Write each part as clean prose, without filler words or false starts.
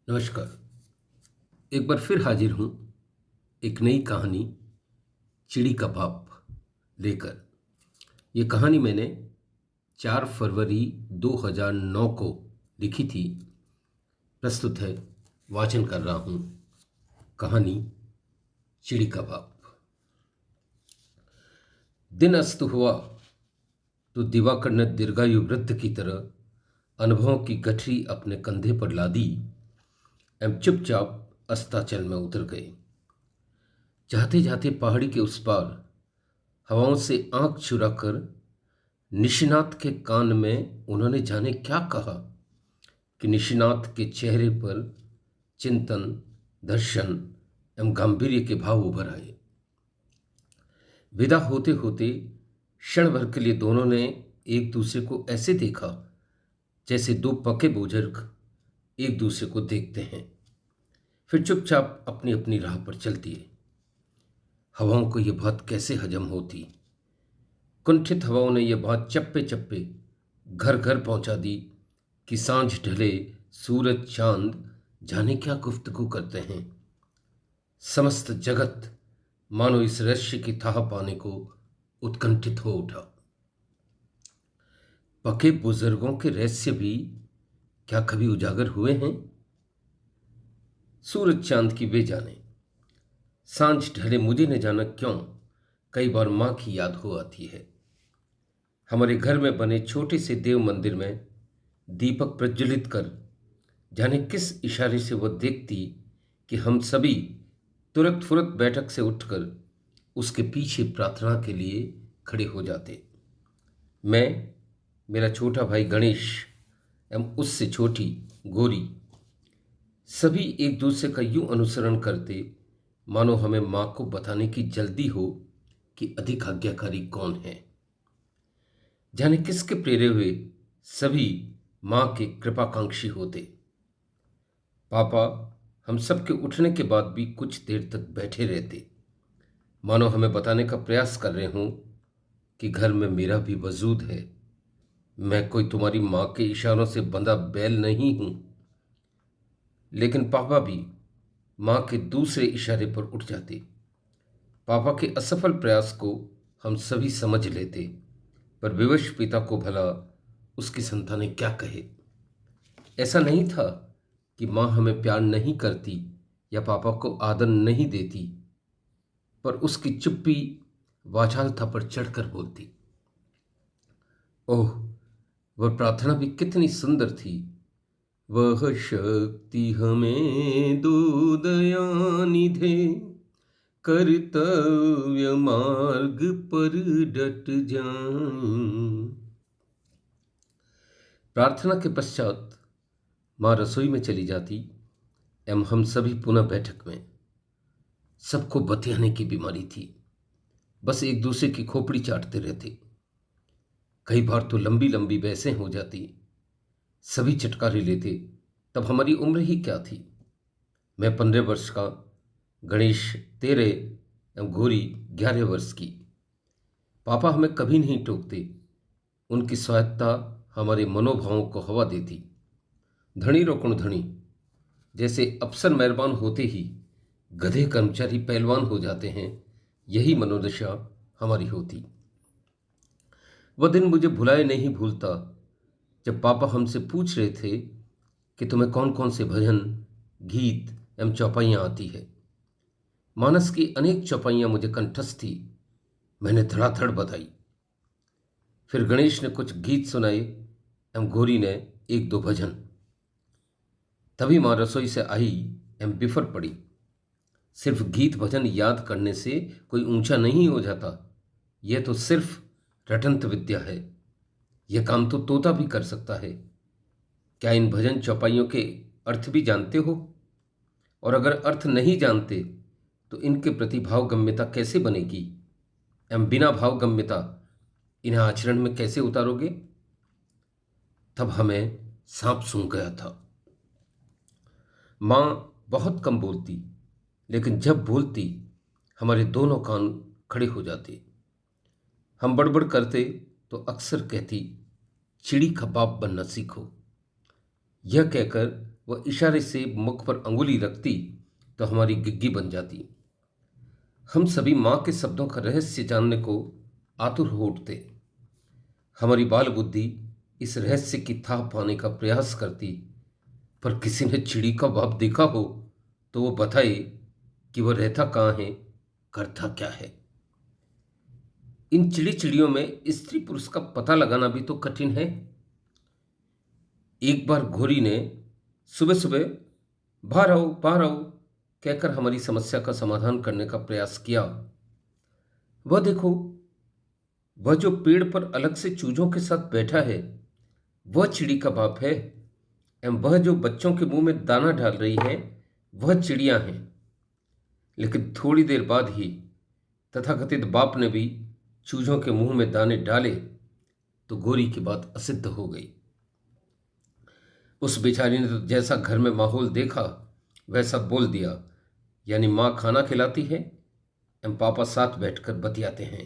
नमस्कार। एक बार फिर हाजिर हूँ एक नई कहानी चिड़ी का बाप लेकर। ये कहानी मैंने 4 फरवरी 2009 को लिखी थी। प्रस्तुत है, वाचन कर रहा हूँ कहानी चिड़ी का बाप। दिन अस्त हुआ तो दिवाकर ने दीर्घायु वृद्ध की तरह अनुभवों की गठरी अपने कंधे पर लादी एवं चुपचाप अस्ताचल में उतर गए। जाते जाते पहाड़ी के उस पार हवाओं से आंख चुराकर निशिनाथ के कान में उन्होंने जाने क्या कहा कि निशिनाथ के चेहरे पर चिंतन, दर्शन एवं गांधीर्य के भाव उभर आए। विदा होते होते क्षण भर के लिए दोनों ने एक दूसरे को ऐसे देखा जैसे दो पके बुजुर्ग एक दूसरे को देखते हैं, फिर चुपचाप अपनी अपनी राह पर चल दिए। हवाओं को यह बात कैसे हजम होती। कुंठित हवाओं ने यह बात चप्पे चप्पे घर घर पहुंचा दी कि सांझ ढले सूरज चांद जाने क्या गुफ्तगू करते हैं। समस्त जगत मानो इस रहस्य की थाह पाने को उत्कंठित हो उठा। पके बुजुर्गों के रहस्य भी क्या कभी उजागर हुए हैं? सूरज चांद की वे जाने। सांझ ढले मुझे न जाना क्यों कई बार मां की याद हो आती है। हमारे घर में बने छोटे से देव मंदिर में दीपक प्रज्वलित कर जाने किस इशारे से वह देखती कि हम सभी तुरंत फुरत बैठक से उठकर उसके पीछे प्रार्थना के लिए खड़े हो जाते। मैं, मेरा छोटा भाई गणेश एवं उससे छोटी गोरी सभी एक दूसरे का यूं अनुसरण करते मानो हमें मां को बताने की जल्दी हो कि अधिक आज्ञाकारी कौन है। जाने किसके प्रेरे हुए सभी मां के कृपाकांक्षी होते। पापा हम सबके उठने के बाद भी कुछ देर तक बैठे रहते, मानो हमें बताने का प्रयास कर रहे हों कि घर में मेरा भी वजूद है। मैं कोई तुम्हारी मां के इशारों से बंधा बैल नहीं हूं। लेकिन पापा भी मां के दूसरे इशारे पर उठ जाते। पापा के असफल प्रयास को हम सभी समझ लेते, पर विवश पिता को भला उसकी संतानें क्या कहे। ऐसा नहीं था कि मां हमें प्यार नहीं करती या पापा को आदर नहीं देती, पर उसकी चुप्पी वाचालता पर चढ़कर बोलती। ओह, वह प्रार्थना भी कितनी सुंदर थी। वह शक्ति हमें दो दया निधे, कर्तव्य मार्ग पर डट जाएं। प्रार्थना के पश्चात मां रसोई में चली जाती एवं हम सभी पुनः बैठक में। सबको बतियाने की बीमारी थी, बस एक दूसरे की खोपड़ी चाटते रहते। कई बार तो लंबी लंबी बहसें हो जाती, सभी चटकारे लेते। तब हमारी उम्र ही क्या थी। मैं 15 वर्ष का, गणेश 13 एवं घोरी 11 वर्ष की। पापा हमें कभी नहीं टोकते, उनकी स्वायत्ता हमारे मनोभावों को हवा देती। धनी रोकण धनी, जैसे अफसर मेहरबान होते ही गधे कर्मचारी पहलवान हो जाते हैं, यही मनोदशा हमारी होती। वह दिन मुझे भुलाए नहीं भूलता जब पापा हमसे पूछ रहे थे कि तुम्हें कौन कौन से भजन, गीत एवं चौपाइयाँ आती है। मानस की अनेक चौपाइयाँ मुझे कंठस्थ थी, मैंने धड़ाधड़ बताई। फिर गणेश ने कुछ गीत सुनाए एवं गौरी ने एक दो भजन। तभी माँ रसोई से आई एवं बिफर पड़ी। सिर्फ गीत भजन याद करने से कोई ऊंचा नहीं हो जाता, यह तो सिर्फ रटंत विद्या है। यह काम तो तोता भी कर सकता है। क्या इन भजन चौपाइयों के अर्थ भी जानते हो? और अगर अर्थ नहीं जानते तो इनके प्रति भावगम्यता कैसे बनेगी एवं बिना भावगम्यता इन्हें आचरण में कैसे उतारोगे? तब हमें सांप सूंघ गया था। मां बहुत कम बोलती, लेकिन जब बोलती हमारे दोनों कान खड़े हो जाते। हम बड़बड़ करते तो अक्सर कहती, चिड़ी का बाप बनना सीखो। यह कहकर वह इशारे से मुख पर अंगुली रखती तो हमारी गिग्गी बन जाती। हम सभी माँ के शब्दों का रहस्य जानने को आतुर हो उठते। हमारी बाल बुद्धि इस रहस्य की थाह पाने का प्रयास करती, पर किसी ने चिड़ी का बाप देखा हो तो वो बताए कि वह रहता कहाँ है, करता क्या है। इन चिड़ियों में स्त्री पुरुष का पता लगाना भी तो कठिन है। एक बार घोरी ने सुबह सुबह बाहर आओ कहकर हमारी समस्या का समाधान करने का प्रयास किया। वह देखो, वह जो पेड़ पर अलग से चूजों के साथ बैठा है वह चिड़ी का बाप है, एवं वह जो बच्चों के मुंह में दाना डाल रही है वह चिड़िया हैं। लेकिन थोड़ी देर बाद ही तथाकथित बाप ने भी चूजों के मुंह में दाने डाले तो गोरी की बात असिद्ध हो गई। उस बेचारी ने तो जैसा घर में माहौल देखा वैसा बोल दिया, यानी माँ खाना खिलाती है एवं पापा साथ बैठकर बतियाते हैं,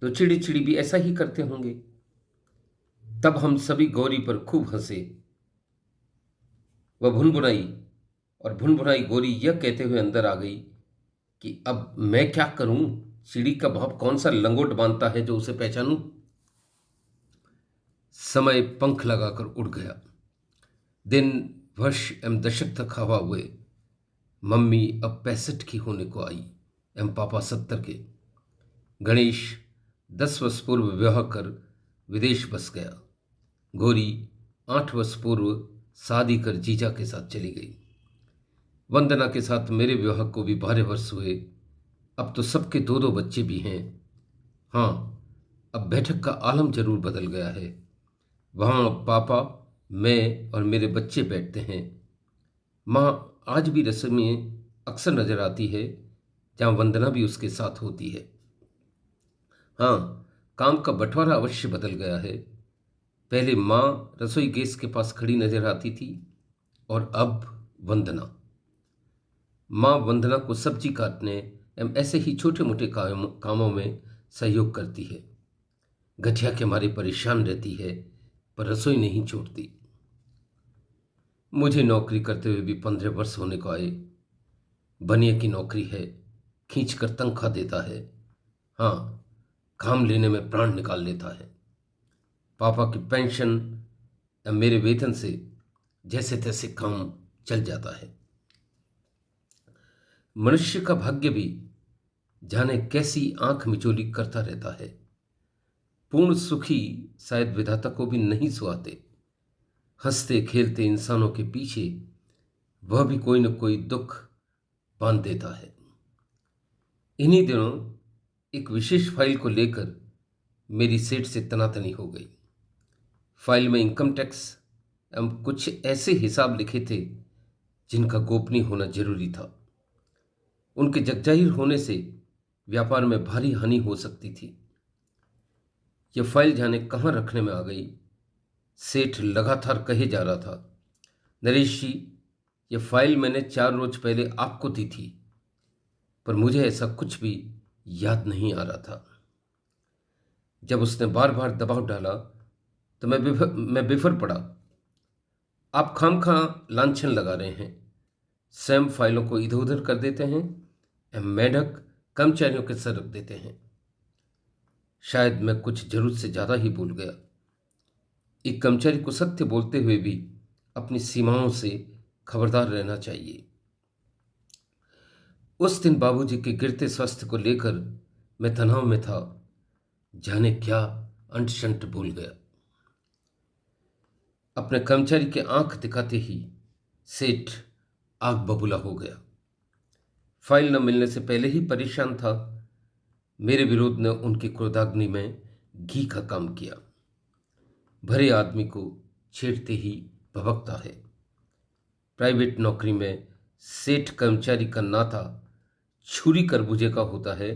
तो चिड़ी भी ऐसा ही करते होंगे। तब हम सभी गौरी पर खूब हंसे। वह भुनभुनाई गौरी यह कहते हुए अंदर आ गई कि अब मैं क्या करूं, चिड़ी का बाप कौन सा लंगोट बांधता है जो उसे पहचानूं। समय पंख लगाकर उड़ गया। दिन वर्ष एवं दशक तक हवा हुए। मम्मी अब 65 की होने को आई एवं पापा 70 के। गणेश 10 वर्ष पूर्व विवाह कर विदेश बस गया। गौरी 8 वर्ष पूर्व शादी कर जीजा के साथ चली गई। वंदना के साथ मेरे विवाह को भी 12 वर्ष हुए। अब तो सबके 2-2 बच्चे भी हैं। हाँ, अब बैठक का आलम जरूर बदल गया है। वहाँ अब पापा, मैं और मेरे बच्चे बैठते हैं। माँ आज भी रसोई में अक्सर नजर आती है, जहाँ वंदना भी उसके साथ होती है। हाँ, काम का बंटवारा अवश्य बदल गया है। पहले माँ रसोई गैस के पास खड़ी नजर आती थी और अब वंदना। माँ वंदना को सब्जी काटने एवं ऐसे ही छोटे मोटे कामों में सहयोग करती है। गठिया के मारे परेशान रहती है, पर रसोई नहीं छोड़ती। मुझे नौकरी करते हुए भी 15 वर्ष होने को आए। बनिया की नौकरी है, खींच कर तनख्वाह देता है। हाँ, काम लेने में प्राण निकाल लेता है। पापा की पेंशन या मेरे वेतन से जैसे तैसे काम चल जाता है। मनुष्य का भाग्य भी जाने कैसी आंख मिचोली करता रहता है। पूर्ण सुखी शायद विधाता को भी नहीं सुहाते। हंसते खेलते इंसानों के पीछे वह भी कोई न कोई दुख बांध देता है। इन्हीं दिनों एक विशेष फाइल को लेकर मेरी सेठ से तनातनी हो गई। फाइल में इनकम टैक्स एवं कुछ ऐसे हिसाब लिखे थे जिनका गोपनीय होना जरूरी था। उनके जगजाहिर होने से व्यापार में भारी हानि हो सकती थी। यह फाइल जाने कहाँ रखने में आ गई। सेठ लगातार कहे जा रहा था, नरेश जी, यह फाइल मैंने 4 रोज पहले आपको दी थी, पर मुझे ऐसा कुछ भी याद नहीं आ रहा था। जब उसने बार बार दबाव डाला तो मैं बिफर पड़ा। आप खामखा लांछन लगा रहे हैं। स्वयं फाइलों को इधर उधर कर देते हैं, मेढक कर्मचारियों के सर रख देते हैं। शायद मैं कुछ जरूरत से ज्यादा ही भूल गया। एक कर्मचारी को सत्य बोलते हुए भी अपनी सीमाओं से खबरदार रहना चाहिए। उस दिन बाबूजी के गिरते स्वास्थ्य को लेकर मैं तनाव में था। जाने क्या अंट शंट भूल गया। अपने कर्मचारी के आंख दिखाते ही सेठ आग बबूला हो गया। फाइल न मिलने से पहले ही परेशान था। मेरे विरोध ने उनकी क्रोधाग्नि में घी का काम किया। भरे आदमी को छेड़ते ही भभकता है। प्राइवेट नौकरी में सेठ कर्मचारी का नाता छुरी खरबूजे का होता है,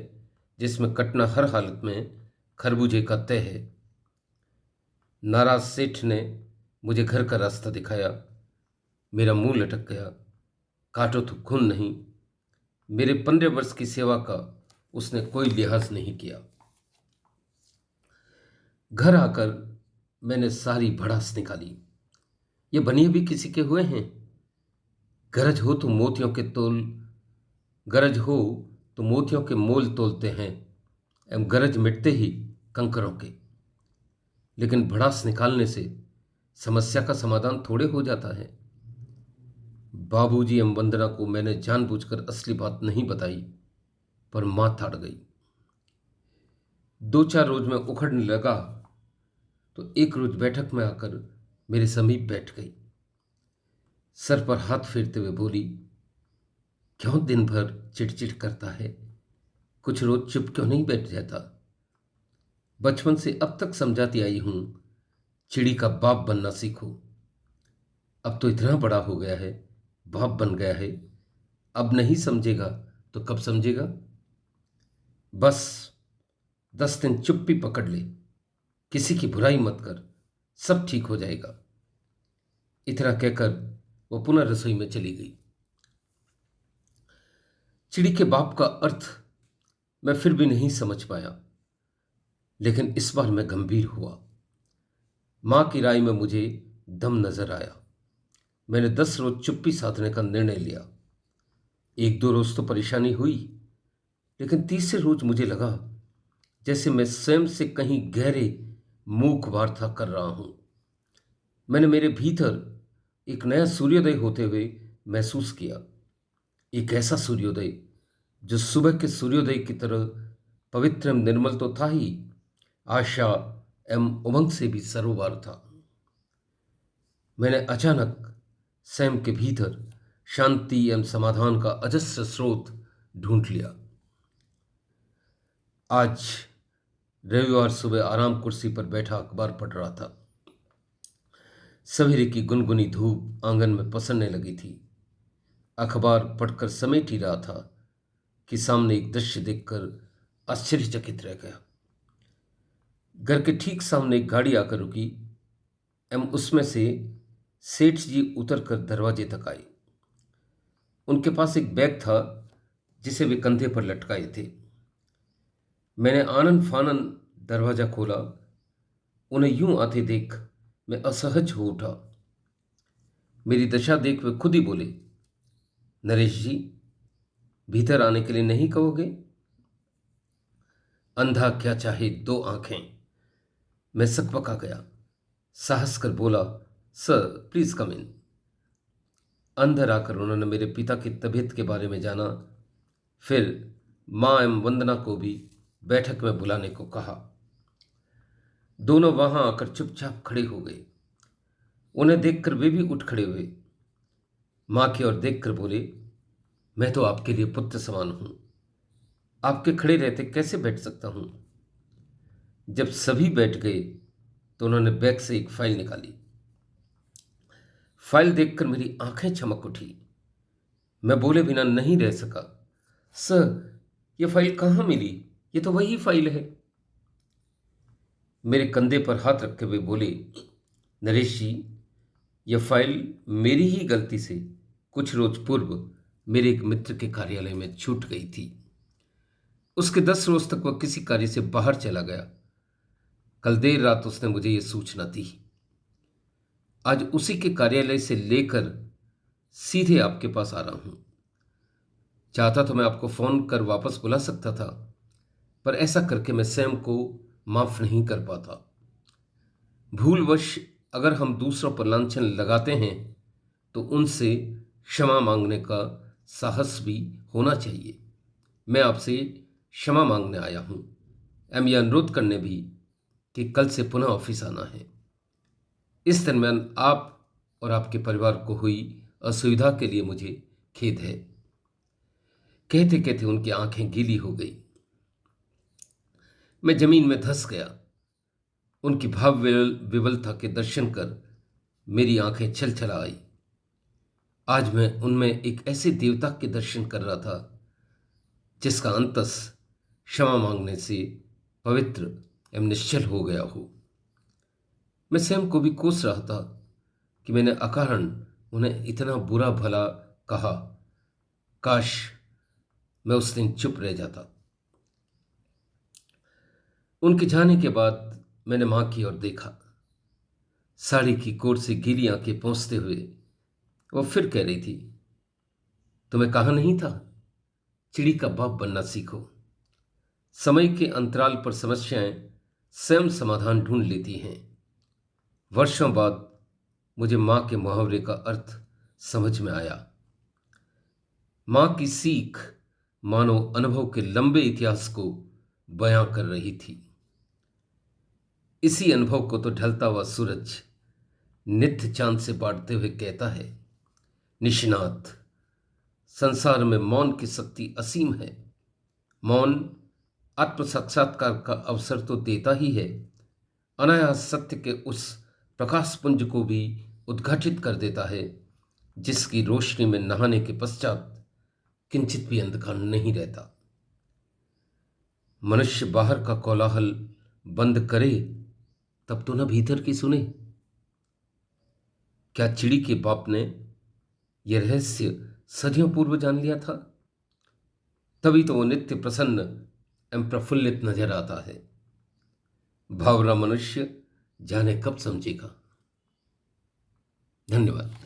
जिसमें कटना हर हालत में खरबूजे का तय है। नाराज सेठ ने मुझे घर का रास्ता दिखाया। मेरा मुंह लटक गया। काटो तो खून नहीं। मेरे 15 वर्ष की सेवा का उसने कोई लिहाज नहीं किया। घर आकर मैंने सारी भड़ास निकाली। ये बनिए भी किसी के हुए हैं? गरज हो तो मोतियों के तोल गरज हो तो मोतियों के मोल तोलते हैं, एवं गरज मिटते ही कंकरों के। लेकिन भड़ास निकालने से समस्या का समाधान थोड़े हो जाता है। बाबूजी एवं वंदना को मैंने जानबूझकर असली बात नहीं बताई, पर मां ताड़ गई। 2-4 रोज में उखड़ने लगा तो एक रोज बैठक में आकर मेरे समीप बैठ गई। सर पर हाथ फेरते हुए बोली, क्यों दिन भर चिड़चिड़ करता है? कुछ रोज चुप क्यों नहीं बैठ जाता? बचपन से अब तक समझाती आई हूं, चिड़ी का बाप बनना सीखो। अब तो इतना बड़ा हो गया है, बाप बन गया है, अब नहीं समझेगा तो कब समझेगा? बस 10 दिन चुप्पी पकड़ ले, किसी की बुराई मत कर, सब ठीक हो जाएगा। इतना कहकर वो पुनः रसोई में चली गई। चिड़ी के बाप का अर्थ मैं फिर भी नहीं समझ पाया, लेकिन इस बार मैं गंभीर हुआ। मां की राय में मुझे दम नजर आया। मैंने 10 रोज चुप्पी साधने का निर्णय लिया। 1-2 रोज तो परेशानी हुई, लेकिन तीसरे रोज मुझे लगा जैसे मैं स्वयं से कहीं गहरे मूक वार्ता कर रहा हूं। मैंने मेरे भीतर एक नया सूर्योदय होते हुए महसूस किया। एक ऐसा सूर्योदय जो सुबह के सूर्योदय की तरह पवित्र एवं निर्मल तो था ही, आशा एवं उमंग से भी सरोवर था। मैंने अचानक स्वयं के भीतर शांति एवं समाधान का अजस्र स्रोत ढूंढ लिया। आज रविवार सुबह आराम कुर्सी पर बैठा अखबार पढ़ रहा था। सवेरे की गुनगुनी धूप आंगन में पसरने लगी थी। अखबार पढ़कर समेट ही रहा था कि सामने एक दृश्य देखकर आश्चर्यचकित रह गया। घर के ठीक सामने एक गाड़ी आकर रुकी एवं उसमें से सेठ जी उतरकर दरवाजे तक आए। उनके पास एक बैग था जिसे वे कंधे पर लटकाए थे। मैंने आनन फानन दरवाजा खोला। उन्हें यूं आते देख मैं असहज हो उठा। मेरी दशा देख वे खुद ही बोले, नरेश जी, भीतर आने के लिए नहीं कहोगे? अंधा क्या चाहे 2 आंखें। मैं सकपका गया। साहस कर बोला, सर प्लीज कम इन। अंदर आकर उन्होंने मेरे पिता की तबीयत के बारे में जाना। फिर मां एवं वंदना को भी बैठक में बुलाने को कहा। दोनों वहां आकर चुपचाप खड़े हो गए। उन्हें देखकर वे भी उठ खड़े हुए। मां की ओर देखकर बोले, मैं तो आपके लिए पुत्र समान हूं, आपके खड़े रहते कैसे बैठ सकता हूं? जब सभी बैठ गए तो उन्होंने बैग से एक फाइल निकाली। फाइल देखकर मेरी आंखें चमक उठी। मैं बोले बिना नहीं रह सका, सर ये फाइल कहाँ मिली? ये तो वही फाइल है। मेरे कंधे पर हाथ रखे हुए बोले, नरेश जी, यह फाइल मेरी ही गलती से कुछ रोज पूर्व मेरे एक मित्र के कार्यालय में छूट गई थी। उसके 10 रोज तक वह किसी कार्य से बाहर चला गया। कल देर रात उसने मुझे यह सूचना दी। आज उसी के कार्यालय से लेकर सीधे आपके पास आ रहा हूं। चाहता तो मैं आपको फोन कर वापस बुला सकता था, पर ऐसा करके मैं स्वयं को माफ नहीं कर पाता। भूलवश अगर हम दूसरों पर लांछन लगाते हैं तो उनसे क्षमा मांगने का साहस भी होना चाहिए। मैं आपसे क्षमा मांगने आया हूं एवं यह अनुरोध करने भी कि कल से पुनः ऑफिस आना है। इस दरमियान आप और आपके परिवार को हुई असुविधा के लिए मुझे खेद है। कहते कहते उनकी आंखें गीली हो गई। मैं जमीन में धंस गया। उनकी भाव विवलता के दर्शन कर मेरी आंखें छल छला आई। आज मैं उनमें एक ऐसे देवता के दर्शन कर रहा था जिसका अंतस क्षमा मांगने से पवित्र एवं निश्चल हो गया हो। मैं स्वयं को भी कोस रहा था कि मैंने अकारण उन्हें इतना बुरा भला कहा। काश मैं उस दिन चुप रह जाता। उनके जाने के बाद मैंने मां की ओर देखा। साड़ी की कोट से गीली आंखें पोंछते हुए वो फिर कह रही थी, तुम्हें कहा नहीं था, चिड़ी का बाप बनना सीखो। समय के अंतराल पर समस्याएं स्वयं समाधान ढूंढ लेती हैं। वर्षों बाद मुझे मां के मुहावरे का अर्थ समझ में आया। मां की सीख मानो अनुभव के लंबे इतिहास को बयां कर रही थी। इसी अनुभव को तो ढलता हुआ सूरज नित्य चांद से बांटते हुए कहता है, निशिनाथ, संसार में मौन की शक्ति असीम है। मौन आत्म साक्षात्कार का अवसर तो देता ही है, अनायास सत्य के उस प्रकाश पुंज को भी उद्घाटित कर देता है जिसकी रोशनी में नहाने के पश्चात किंचित भी अंधकार नहीं रहता। मनुष्य बाहर का कोलाहल बंद करे तब तो न भीतर की सुने। क्या चिड़ी के बाप ने यह रहस्य सदियों पूर्व जान लिया था? तभी तो वो नित्य प्रसन्न एवं प्रफुल्लित नजर आता है। भावरा मनुष्य जाने कब समझेगा। धन्यवाद।